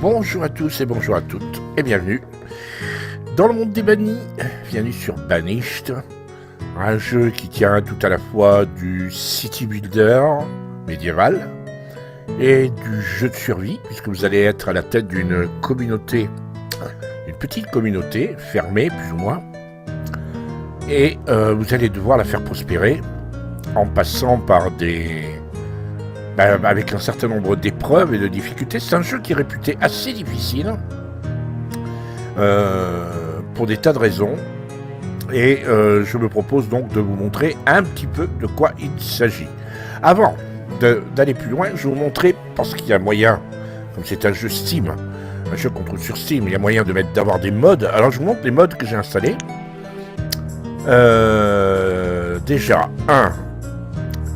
Bonjour à tous et bonjour à toutes et bienvenue dans le monde des bannis, bienvenue sur Banished, un jeu qui tient tout à la fois du city builder médiéval et du jeu de survie, puisque vous allez être à la tête d'une communauté, une petite communauté fermée plus ou moins, et vous allez devoir la faire prospérer en passant par avec un certain nombre d'épreuves et de difficultés. C'est un jeu qui est réputé assez difficile pour des tas de raisons. Et je me propose donc de vous montrer un petit peu de quoi il s'agit. Avant d'aller plus loin, je vais vous montrer, parce qu'il y a moyen, comme c'est un jeu Steam, un jeu qu'on trouve sur Steam, il y a moyen d'avoir des mods. Alors je vous montre les mods que j'ai installés. Déjà,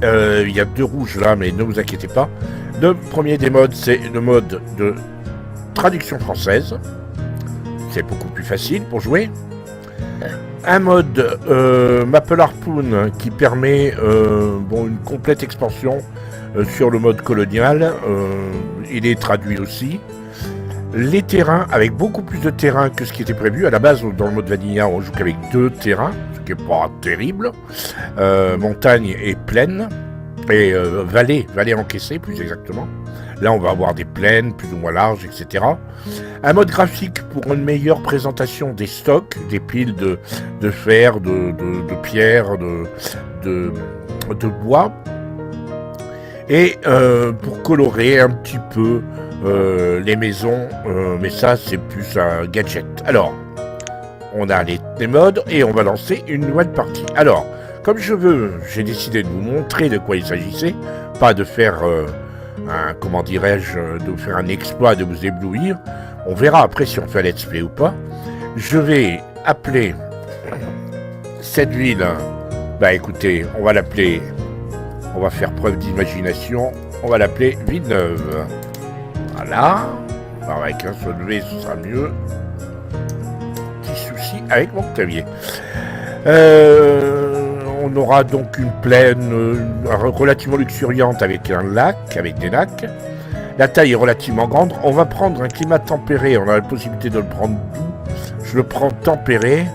il y a 2 rouges là, mais ne vous inquiétez pas. Le premier des modes, c'est le mode de traduction française. C'est beaucoup plus facile pour jouer. Un mode Maple Harpoon qui permet une complète expansion sur le mode colonial. Il est traduit aussi. Les terrains, avec beaucoup plus de terrains que ce qui était prévu. À la base, dans le mode Vanilla, on joue qu'avec 2 terrains, ce qui n'est pas terrible. Montagne et plaine, et vallée encaissée plus exactement. Là, on va avoir des plaines plus ou moins larges, etc. Un mode graphique pour une meilleure présentation des stocks, des piles de fer, de pierre, de bois. Et pour colorer un petit peu les maisons, mais ça c'est plus un gadget. Alors, on a les modes et on va lancer une nouvelle partie. Alors, comme j'ai décidé de vous montrer de quoi il s'agissait, pas de faire de faire un exploit, de vous éblouir. On verra après si on fait un let's play ou pas. Je vais appeler cette ville, écoutez, on va faire preuve d'imagination, on va l'appeler Villeneuve. Voilà, avec un seul V, ce sera mieux. Petit souci avec mon clavier. On aura donc une plaine relativement luxuriante avec un lac, avec des lacs. La taille est relativement grande. On va prendre un climat tempéré. On a la possibilité de le prendre doux. Je le prends tempéré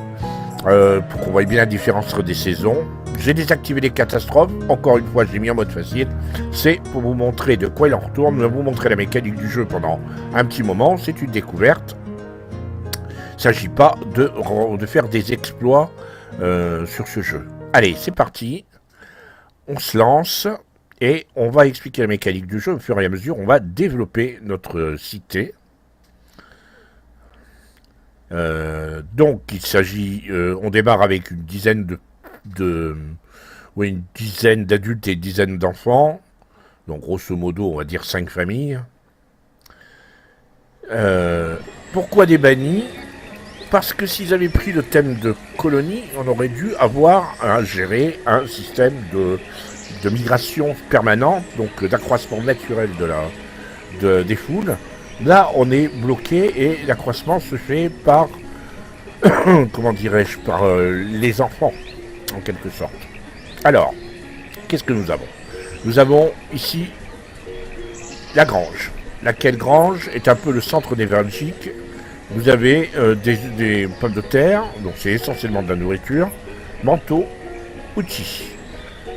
pour qu'on voie bien la différence entre des saisons. J'ai désactivé les catastrophes. Encore une fois, je l'ai mis en mode facile. C'est pour vous montrer de quoi il en retourne. Je vais vous montrer la mécanique du jeu pendant un petit moment. C'est une découverte. Il ne s'agit pas de faire des exploits sur ce jeu. Allez, c'est parti. On se lance et on va expliquer la mécanique du jeu. Au fur et à mesure, on va développer notre cité. Donc, il s'agit... on démarre avec une dizaine une dizaine d'adultes et une dizaine d'enfants. Donc, grosso modo, on va dire 5 familles. Pourquoi des bannis ? Parce que s'ils avaient pris le thème de colonie, on aurait dû avoir à gérer un système de migration permanente, donc d'accroissement naturel des foules. Là, on est bloqué et l'accroissement se fait par, par les enfants, en quelque sorte. Alors, qu'est-ce que nous avons ? Nous avons ici la grange. Laquelle grange est un peu le centre névralgique. Vous avez des pommes de terre, donc c'est essentiellement de la nourriture, manteaux, outils.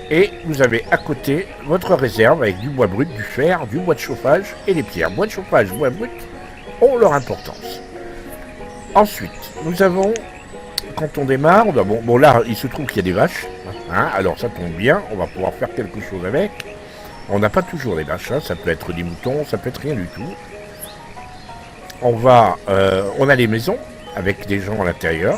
Et vous avez à côté votre réserve avec du bois brut, du fer, du bois de chauffage et les pierres. Bois de chauffage, bois brut ont leur importance. Ensuite, nous avons, quand on démarre, là il se trouve qu'il y a des vaches, alors ça tombe bien, on va pouvoir faire quelque chose avec. On n'a pas toujours des vaches, ça peut être des moutons, ça peut être rien du tout. On a les maisons avec des gens à l'intérieur.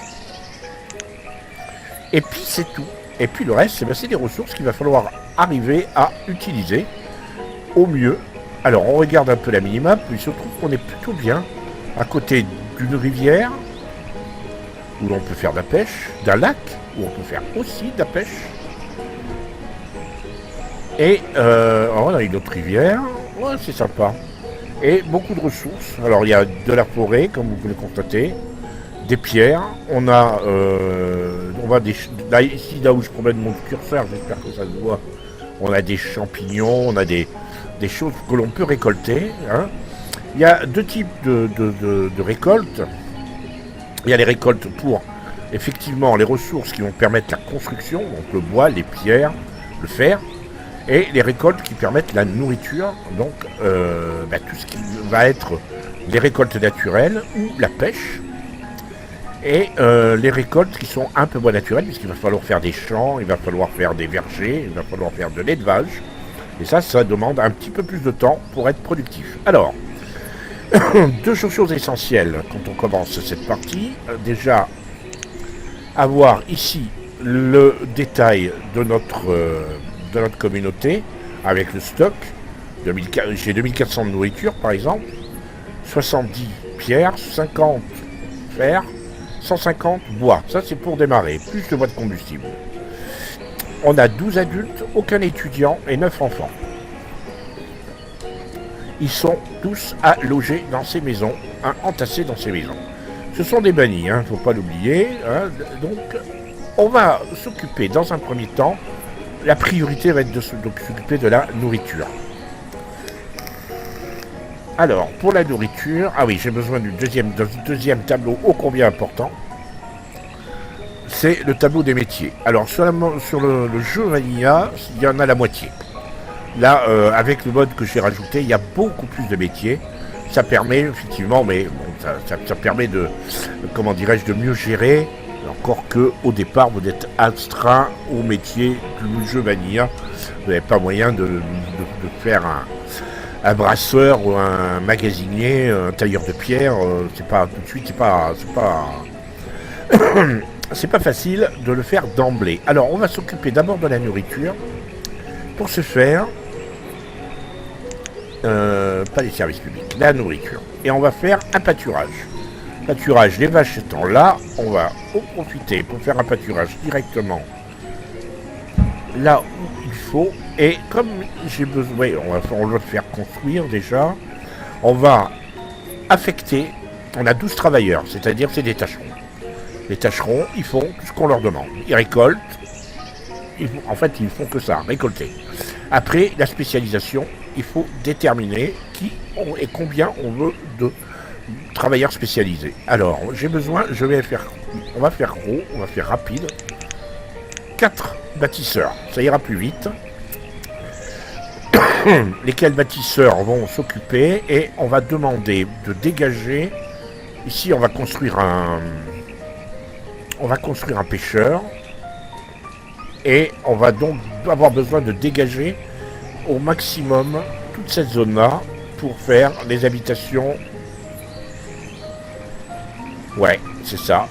Et puis c'est tout. Et puis le reste, c'est des ressources qu'il va falloir arriver à utiliser au mieux. Alors on regarde un peu la minimap, il se trouve qu'on est plutôt bien à côté d'une rivière où l'on peut faire de la pêche, d'un lac où on peut faire aussi de la pêche. Et on a une autre rivière Ouais, c'est sympa. Et beaucoup de ressources. Alors il y a de la forêt, comme vous pouvez le constater, des pierres. On va là, ici, là où je promène mon curseur, j'espère que ça se voit. On a des champignons, on a des choses que l'on peut récolter. Hein. Il y a deux types de récoltes. Il y a les récoltes pour effectivement les ressources qui vont permettre la construction, donc le bois, les pierres, le fer, et les récoltes qui permettent la nourriture, donc tout ce qui va être les récoltes naturelles ou la pêche, et les récoltes qui sont un peu moins naturelles, puisqu'il va falloir faire des champs, il va falloir faire des vergers, il va falloir faire de l'élevage, et ça demande un petit peu plus de temps pour être productif. Alors, deux choses essentielles quand on commence cette partie. Déjà, avoir ici le détail de notre communauté avec le stock. J'ai 2400 de nourriture par exemple, 70 pierres, 50 fer, 150 bois. Ça c'est pour démarrer, plus le bois de combustible. On a 12 adultes, aucun étudiant et 9 enfants. Ils sont tous à loger dans ces maisons, entassés dans ces maisons. Ce sont des bannis, il ne faut pas l'oublier. Hein. Donc, on va s'occuper dans un premier temps, la priorité va être de s'occuper de la nourriture. Alors, pour la nourriture, ah oui, j'ai besoin d'un deuxième tableau ô combien important. C'est le tableau des métiers. Alors, sur le jeu Vanilla, il y en a la moitié. Là, avec le mode que j'ai rajouté, il y a beaucoup plus de métiers. Ça permet effectivement, mais bon, ça permet de, comment dirais-je, de mieux gérer. Encore que au départ, vous êtes astreint au métier du jeu Vanilla. Vous n'avez pas moyen de faire un brasseur ou un magasinier, un tailleur de pierre. C'est pas tout de suite, c'est pas facile de le faire d'emblée. Alors, on va s'occuper d'abord de la nourriture. Pour ce faire, pas les services publics, la nourriture. Et on va faire un pâturage. Pâturage, les vaches étant là, on va en profiter pour faire un pâturage directement là où il faut. Et comme j'ai besoin, on va le faire construire déjà, on va affecter, on a 12 travailleurs, c'est-à-dire c'est des tâcherons. Les tâcherons, ils font tout ce qu'on leur demande. Ils récoltent, ils font que ça, récolter. Après, la spécialisation, il faut déterminer qui et combien on veut de travailleurs spécialisés. Alors, j'ai besoin, on va faire gros, on va faire rapide. 4 bâtisseurs, ça ira plus vite. Lesquels bâtisseurs vont s'occuper et on va demander de dégager. Ici, on va construire un pêcheur. Et on va donc avoir besoin de dégager au maximum toute cette zone-là pour faire les habitations. Ouais, c'est ça.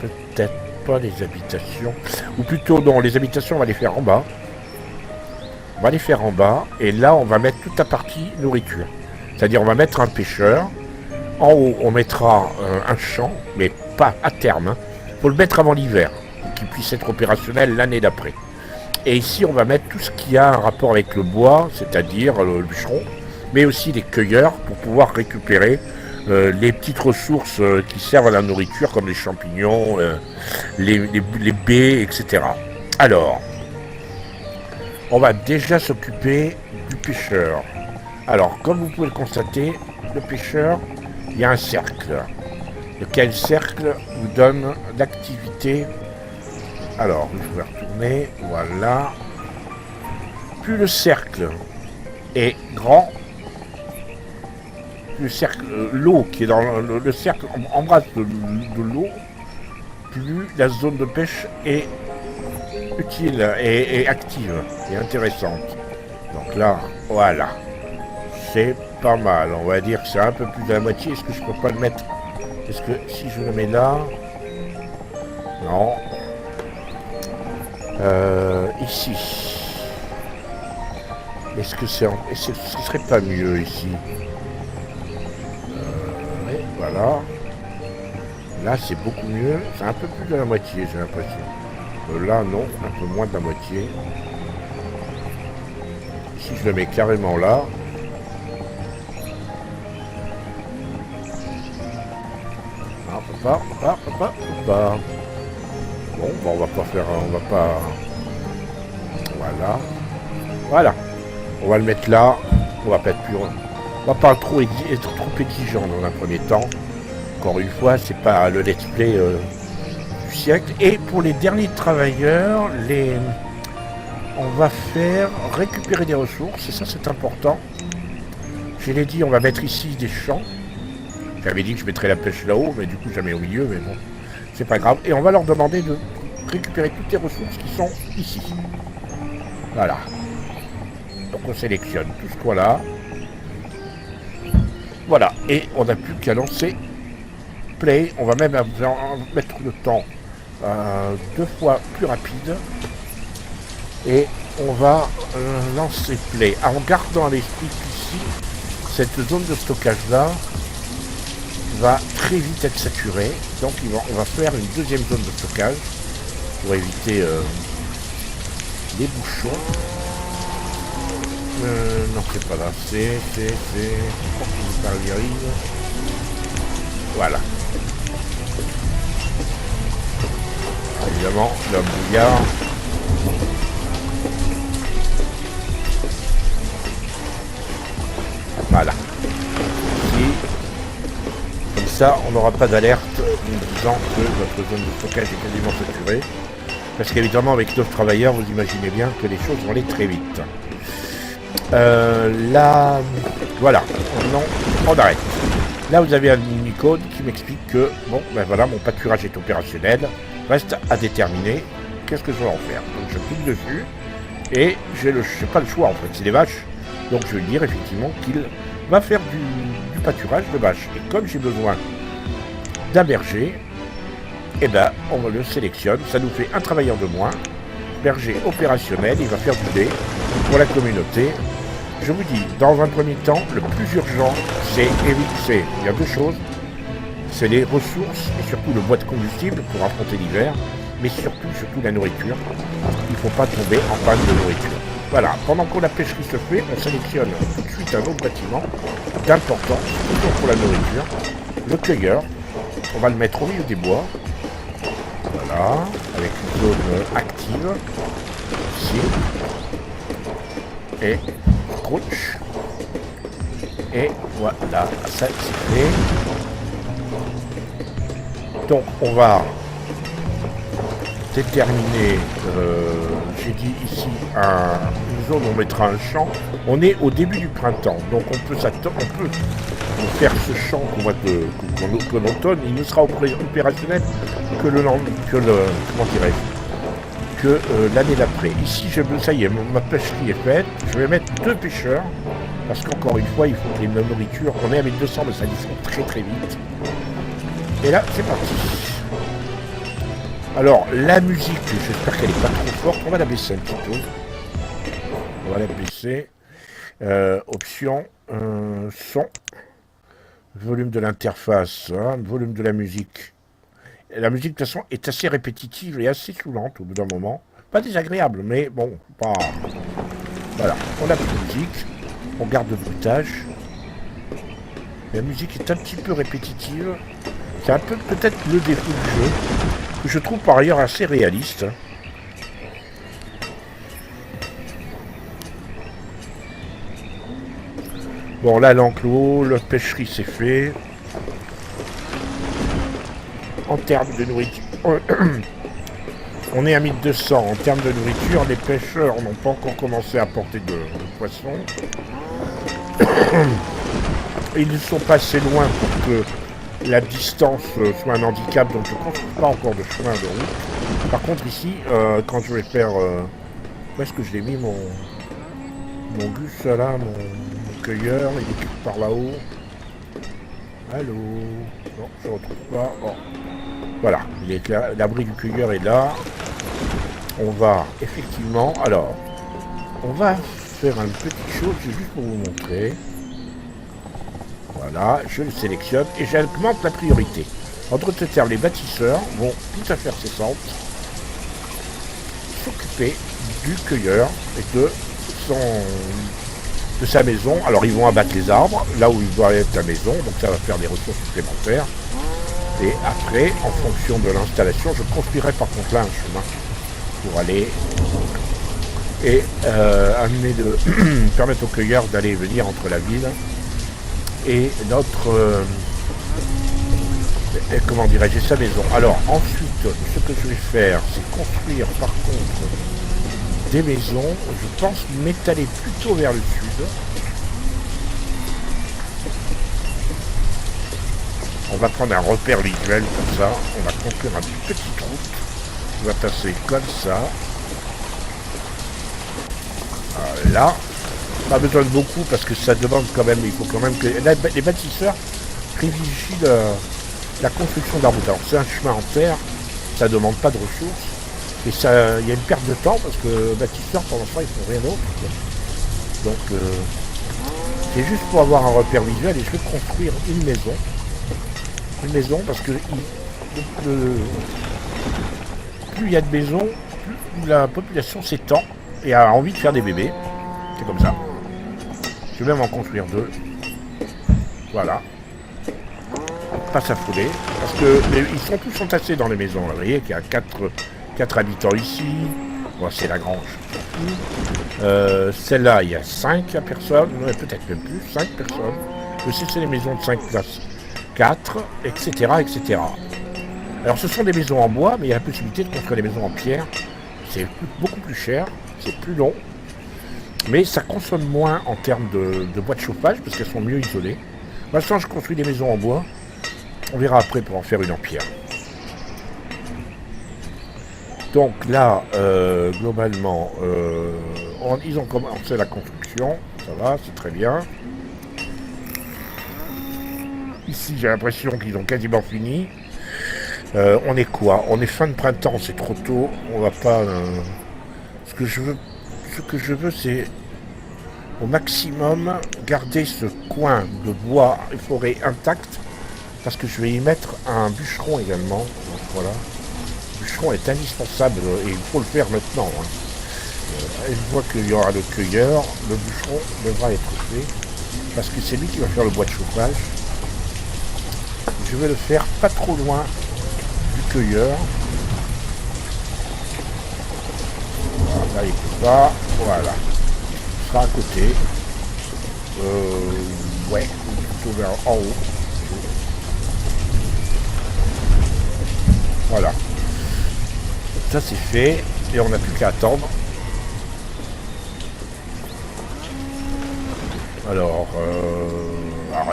Peut-être pas les habitations. Ou plutôt, non, les habitations, on va les faire en bas. Et là, on va mettre toute la partie nourriture. C'est-à-dire, on va mettre un pêcheur. En haut, on mettra un champ, mais pas à terme. Hein. Faut le mettre avant l'hiver, pour qu'il puisse être opérationnel l'année d'après. Et ici, on va mettre tout ce qui a un rapport avec le bois, c'est-à-dire le bûcheron, mais aussi les cueilleurs pour pouvoir récupérer les petites ressources qui servent à la nourriture, comme les champignons, les baies, etc. Alors, on va déjà s'occuper du pêcheur. Alors, comme vous pouvez le constater, le pêcheur, il y a un cercle. Lequel cercle vous donne l'activité. Alors, je vais retourner, voilà. Plus le cercle est grand, plus le cercle, l'eau qui est dans le cercle embrasse de l'eau, plus la zone de pêche est utile et active et intéressante. Donc là, voilà. C'est pas mal, on va dire que c'est un peu plus de la moitié. Est-ce que je peux pas le mettre? Est-ce que si je le mets là... Non. Ici. Est-ce que ce serait pas mieux ici? Oui, voilà. Là, c'est beaucoup mieux. C'est un peu plus de la moitié, j'ai l'impression. Là, non. Un peu moins de la moitié. si je le mets carrément là, ah, on peut pas. Bon, on va pas faire, on va pas, voilà, on va le mettre là, on va pas être plus, on va pas être trop exigeant dans un premier temps. Encore une fois, c'est pas le let's play du siècle. Et pour les derniers travailleurs, on va faire récupérer des ressources, et ça c'est important. Je l'ai dit, on va mettre ici des champs. J'avais dit que je mettrais la pêche là-haut, mais du coup jamais au milieu, mais bon, c'est pas grave. Et on va leur demander de récupérer toutes les ressources qui sont ici. Voilà. Donc on sélectionne tout ce coin-là. Voilà, et on n'a plus qu'à lancer play. On va même mettre le temps 2 fois plus rapide. Et on va lancer play en gardant à l'esprit qu'ici, cette zone de stockage là va très vite être saturée. Donc on va faire une deuxième zone de stockage pour éviter les bouchons. Non, c'est pas là, c'est voilà. Évidemment, le brouillard. Voilà. Ici, comme ça, on n'aura pas d'alerte nous disant que votre zone de stockage est quasiment saturée. Parce qu'évidemment, avec 9 travailleurs, vous imaginez bien que les choses vont aller très vite. Là, voilà, on arrête. Là, vous avez un mini-code qui m'explique que, bon, ben voilà, mon pâturage est opérationnel. Reste à déterminer qu'est-ce que je vais en faire. Donc, je clique dessus et j'ai pas le choix, en fait, c'est des vaches. Donc, je vais dire effectivement qu'il va faire du pâturage de vaches. Et comme j'ai besoin d'un berger, eh ben, on le sélectionne. Ça nous fait un travailleur de moins. Berger opérationnel, il va faire du lait pour la communauté. Je vous dis, dans un premier temps, le plus urgent, il y a 2 choses. C'est les ressources et surtout le bois de combustible pour affronter l'hiver, mais surtout la nourriture. Il ne faut pas tomber en panne de nourriture. Voilà, pendant que la pêcherie se fait, on sélectionne tout de suite un autre bâtiment d'importance, toujours pour la nourriture. Le cueilleur, on va le mettre au milieu des bois. Voilà, avec une zone active. Ici. Et crouch. Et voilà, ça c'est fait. Donc on va déterminer, j'ai dit ici, une zone où on mettra un champ. On est au début du printemps, donc on peut faire ce champ qu'on voit que l'automne, il ne sera opérationnel que l'année d'après. Ici, ça y est, ma pêcherie est faite. Je vais mettre 2 pêcheurs, parce qu'encore une fois, il faut que la nourriture, on est à 1200, mais ça descend très très vite. Et là, c'est parti. Alors, la musique, j'espère qu'elle n'est pas trop forte. On va la baisser un petit peu. On va la baisser. Option, son. Volume de l'interface, hein, volume de la musique. La musique, de toute façon, est assez répétitive et assez saoulante au bout d'un moment. Pas désagréable, mais bon, pas... Voilà, on a plus de musique. On garde le bruitage. La musique est un petit peu répétitive. C'est un peu peut-être le défaut du jeu, que je trouve par ailleurs assez réaliste. Bon, là, l'enclos, la pêcherie, c'est fait. En termes de nourriture, on est à 1200. En termes de nourriture, les pêcheurs n'ont pas encore commencé à porter de poissons. Ils ne sont pas assez loin pour que la distance soit un handicap, donc je ne construis pas encore de chemin de route. Par contre, ici, quand je vais faire... où est-ce que je l'ai mis mon bus là, mon cueilleur, il est quelque part là-haut. Allô? Non, je ne retrouve pas. Bon. Voilà, l'abri du cueilleur est là. On va effectivement... Alors, on va faire une petite chose, juste pour vous montrer. Voilà, je le sélectionne et j'augmente la priorité. Entre ce terme, les bâtisseurs vont tout à fait incessantes s'occuper du cueilleur et de de sa maison. Alors ils vont abattre les arbres, là où il doit être la maison, donc ça va faire des ressources supplémentaires. Et après, en fonction de l'installation, je construirai par contre là un chemin pour aller et amener de permettre aux cueilleurs d'aller et venir entre la ville et notre comment dirais-je, sa maison. Alors ensuite, ce que je vais faire, c'est construire par contre des maisons, je pense m'étaler plutôt vers le sud. On va prendre un repère visuel comme ça, on va construire une petite route qui va passer comme ça. Voilà. Pas besoin de beaucoup parce que ça demande quand même, il faut quand même que les bâtisseurs privilégient la construction d'arbres. Alors c'est un chemin en terre, ça demande pas de ressources. Et ça, il y a une perte de temps parce que les bâtisseurs, pendant ça, ils font rien d'autre. Donc, c'est juste pour avoir un repère visuel et je vais construire une maison. Une maison parce que plus il y a de maisons, plus la population s'étend et a envie de faire des bébés. C'est comme ça. Je vais même en construire 2. Voilà. Pas s'affoler. Parce que ils sont tous entassés dans les maisons. Là. Vous voyez qu'il y a 4 habitants ici. Bon, c'est la grange. Celle-là, il y a 5 personnes. Peut-être même plus. 5 personnes. Je sais que c'est les maisons de 5 places. 4, etc., etc. Alors, ce sont des maisons en bois, mais il y a la possibilité de construire des maisons en pierre. C'est beaucoup plus cher. C'est plus long. Mais ça consomme moins en termes de bois de chauffage, parce qu'elles sont mieux isolées. Pour l'instant, je construis des maisons en bois. On verra après pour en faire une en pierre. Donc là, globalement, ils ont commencé la construction. Ça va, c'est très bien. Ici, j'ai l'impression qu'ils ont quasiment fini. On est quoi? On est fin de printemps, c'est trop tôt. On va pas... Ce que je veux, c'est au maximum garder ce coin de bois et forêt intact. Parce que je vais y mettre un bûcheron également. Donc voilà. Le bûcheron est indispensable et il faut le faire maintenant. Une fois qu'il y aura le cueilleur, le bûcheron devra être fait. Parce que c'est lui qui va faire le bois de chauffage. Je vais le faire pas trop loin du cueilleur. Voilà, il peut pas. Voilà. Il sera à côté. Ouais, plutôt vers en haut. Voilà. Ça c'est fait. Et on n'a plus qu'à attendre. Alors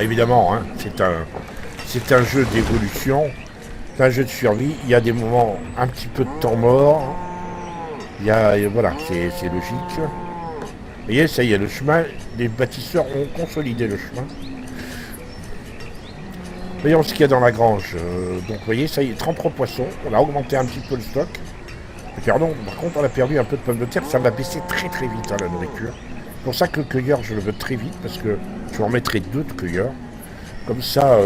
évidemment, hein, c'est un jeu d'évolution. C'est un jeu de survie. Il y a des moments un petit peu de temps mort. Voilà, c'est logique. Vous voyez, ça y est, le chemin, les bâtisseurs ont consolidé le chemin. Voyons ce qu'il y a dans la grange. Donc vous voyez, ça y est, 33 poissons. On a augmenté un petit peu le stock. Pardon, par contre, on a perdu un peu de pommes de terre. Ça va baisser très très vite, hein, la nourriture. C'est pour ça que le cueilleur, je le veux très vite, parce que je en mettrai 2 de cueilleurs. Comme ça,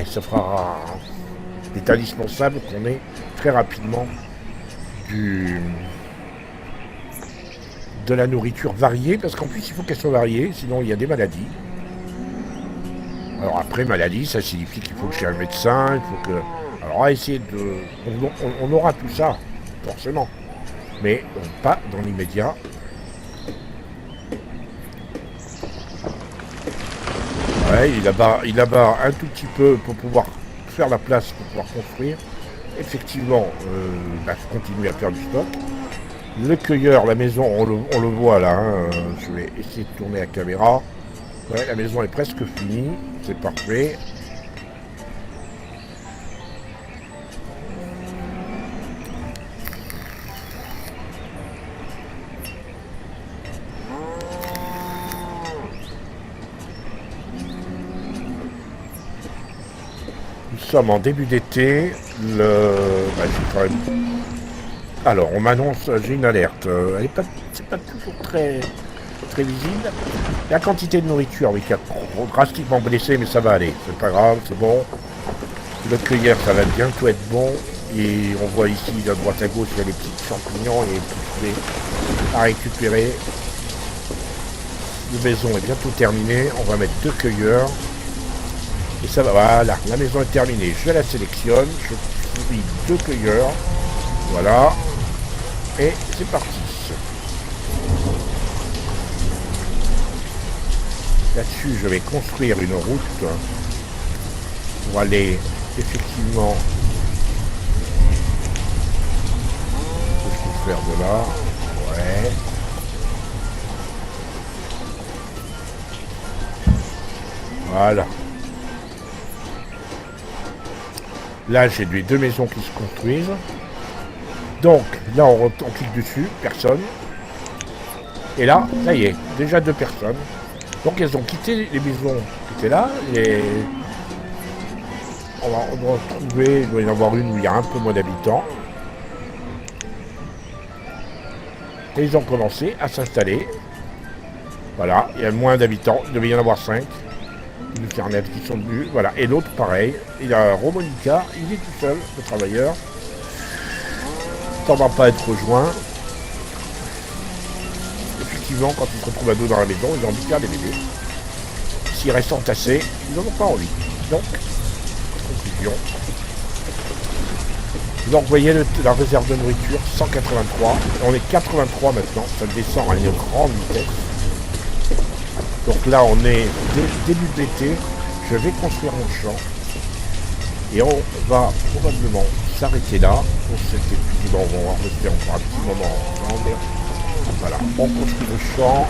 ça fera... Il est indispensable qu'on ait très rapidement de la nourriture variée, parce qu'en plus, il faut qu'elle soit variée, sinon il y a des maladies. Alors après, maladie, ça signifie qu'il faut que j'ai un médecin, il faut que... Alors on va essayer de... On aura tout ça, forcément. Mais pas dans l'immédiat. Ouais, il abat un tout petit peu pour pouvoir faire la place, pour pouvoir construire. Effectivement, je continue à faire du stock. Le cueilleur, la maison, on le voit là. Hein, je vais essayer de tourner la caméra. Ouais, la maison est presque finie. C'est parfait. Nous sommes en début d'été. Alors, on m'annonce, j'ai une alerte. C'est pas toujours très visible. La quantité de nourriture, oui, qui a drastiquement blessé, mais ça va aller. C'est pas grave, c'est bon. Le cueilleur, ça va bientôt être bon. Et on voit ici, de droite à gauche, il y a les petits champignons et les petits poulets à récupérer. maison est bientôt terminée. On va mettre 2 cueilleurs. Et ça va, voilà, la maison est terminée. Je la sélectionne. Je suis 2 cueilleurs. Voilà. Et c'est parti. Là-dessus, je vais construire une route pour aller effectivement. Ce que je peux faire de là. Ouais. Voilà. Là, j'ai les 2 maisons qui se construisent. Donc, là, on clique dessus, personne. Et là, ça y est, déjà 2 personnes. Donc, elles ont quitté les maisons qui étaient là. On doit trouver, il doit y en avoir une où il y a un peu moins d'habitants. Et ils ont commencé à s'installer. Voilà, il y a moins d'habitants, il devait y en avoir 5. Une Fernet qui sont venus, voilà. Et l'autre, pareil. Il y a Romonica, il est tout seul, le travailleur. Ça ne va pas être rejoint. Effectivement, quand ils se retrouvent à 2 dans la maison, ils ont envie de faire des bébés. S'ils restent entassés, ils n'en ont pas envie. Donc, conclusion. Donc, vous voyez la réserve de nourriture, 183. On est 83 maintenant, ça descend à une grande vitesse. Donc là, on est début de l'été. Je vais construire mon champ. Et on va probablement s'arrêter là. Pour cet épisode, on va rester encore un petit moment ensemble. Voilà, on construit le champ.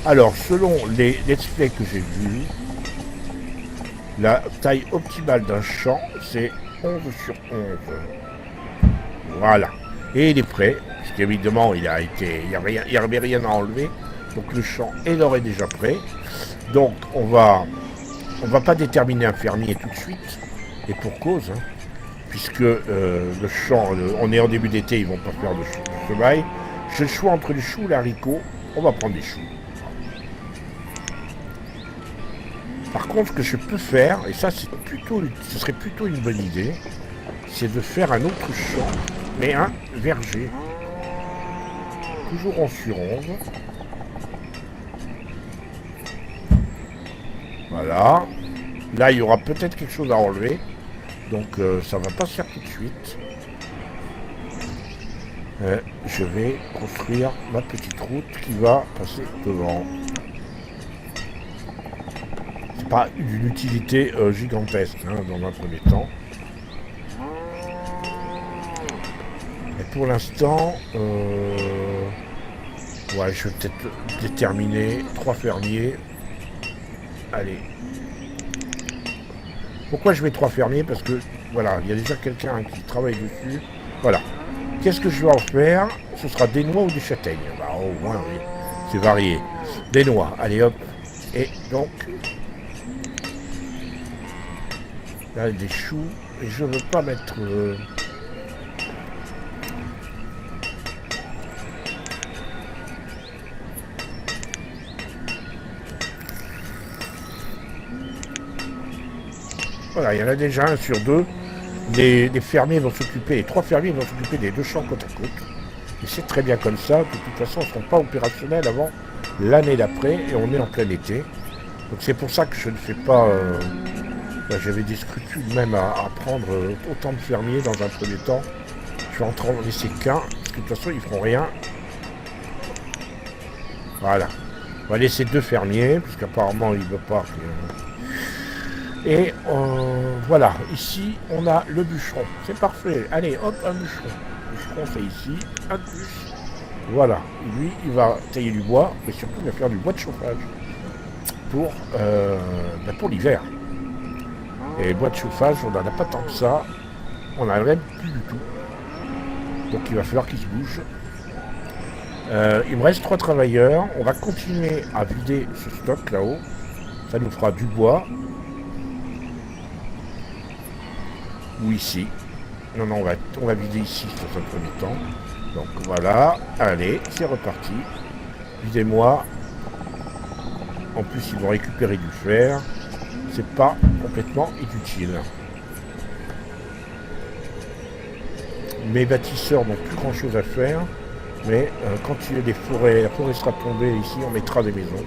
Alors, selon les let's play que j'ai vus, la taille optimale d'un champ, c'est 11 sur 11. Voilà. Et il est prêt, parce qu'évidemment, il n'y avait rien à enlever. Donc le champ est déjà prêt. Donc on va pas déterminer un fermier tout de suite. Et pour cause, hein, puisque le champ, on est en début d'été, ils vont pas faire de chevaille. J'ai le choix entre les choux et les haricots. On va prendre les choux. Par contre, ce que je peux faire, et ça ce serait plutôt une bonne idée, c'est de faire un autre champ, mais un verger. Toujours en sur 11. Voilà. Là, il y aura peut-être quelque chose à enlever. Donc, ça va pas se faire tout de suite. Je vais construire ma petite route qui va passer devant. C'est pas d'une utilité gigantesque, hein, dans un premier temps. Et pour l'instant, ouais, je vais peut-être déterminer 3 fermiers. Allez. Pourquoi je mets 3 fermiers? Parce que, voilà, il y a déjà quelqu'un qui travaille dessus. Voilà. Qu'est-ce que je vais en faire? Ce sera des noix ou des châtaignes? Bah, au moins, oui. C'est varié. Des noix. Allez, hop. Et donc... là, des choux. Et je ne veux pas mettre... Voilà, il y en a déjà 1 sur 2. Les fermiers vont s'occuper, les 3 fermiers vont s'occuper des 2 champs côte à côte. Et c'est très bien comme ça. De toute façon, ils ne seront pas opérationnels avant l'année d'après. Et on est en plein été. Donc c'est pour ça que je ne fais pas... j'avais des scrupules même à prendre autant de fermiers dans un premier temps. Je vais en laisser qu'un. Parce que de toute façon, ils ne feront rien. Voilà. On va laisser 2 fermiers. Puisqu'apparemment, il ne veut pas que... Et voilà, ici on a le bûcheron, c'est parfait. Allez, hop, un bûcheron. Le bûcheron c'est ici, un de plus. Voilà, et lui il va tailler du bois, mais surtout il va faire du bois de chauffage pour l'hiver. Et bois de chauffage, on n'en a pas tant que ça, on n'en a même plus du tout. Donc il va falloir qu'il se bouge. Il me reste 3 travailleurs, on va continuer à vider ce stock là-haut. Ça nous fera du bois. Ou ici. Non, on va vider ici dans un premier temps. Donc voilà. Allez, c'est reparti. Videz-moi. En plus, ils vont récupérer du fer. C'est pas complètement inutile. Mes bâtisseurs n'ont plus grand chose à faire. Mais quand la forêt sera tombée ici, on mettra des maisons.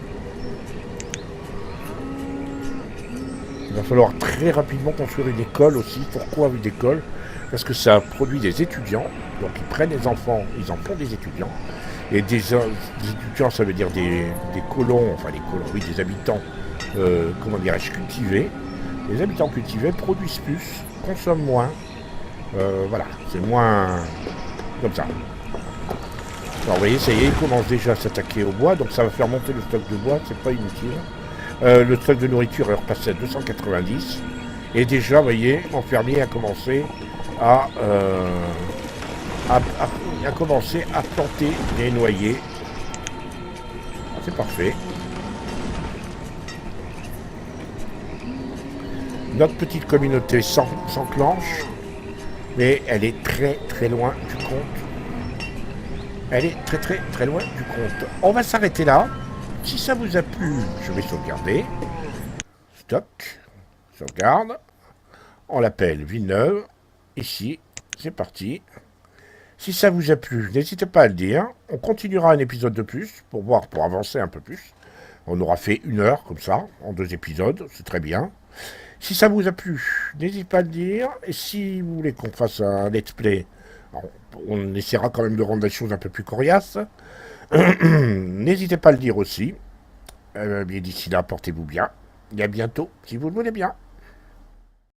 Il va falloir très rapidement construire une école aussi. Pourquoi une école? Parce que ça produit des étudiants. Donc ils prennent les enfants, ils en font des étudiants. Et des étudiants, ça veut dire des colons, enfin des colons, oui, des habitants, comment dirais-je, cultivés. Les habitants cultivés produisent plus, consomment moins. Voilà, c'est moins comme ça. Alors vous voyez, ça y est, ils commencent déjà à s'attaquer au bois, donc ça va faire monter le stock de bois, c'est pas inutile. Le stock de nourriture est repassé à 290. Et déjà, vous voyez, mon fermier a commencé à, commencer à planter des noyers. C'est parfait. Notre petite communauté s'enclenche, mais elle est très très loin du compte. Elle est très très très loin du compte. On va s'arrêter là. Si ça vous a plu, je vais sauvegarder. Stock. Sauvegarde. On l'appelle Villeneuve. Ici, c'est parti. Si ça vous a plu, n'hésitez pas à le dire. On continuera un épisode de plus pour avancer un peu plus. On aura fait 1 heure comme ça, en 2 épisodes, c'est très bien. Si ça vous a plu, n'hésitez pas à le dire. Et si vous voulez qu'on fasse un let's play, on essaiera quand même de rendre les choses un peu plus coriaces. N'hésitez pas à le dire aussi. D'ici là, portez-vous bien. Et à bientôt, si vous le voulez bien.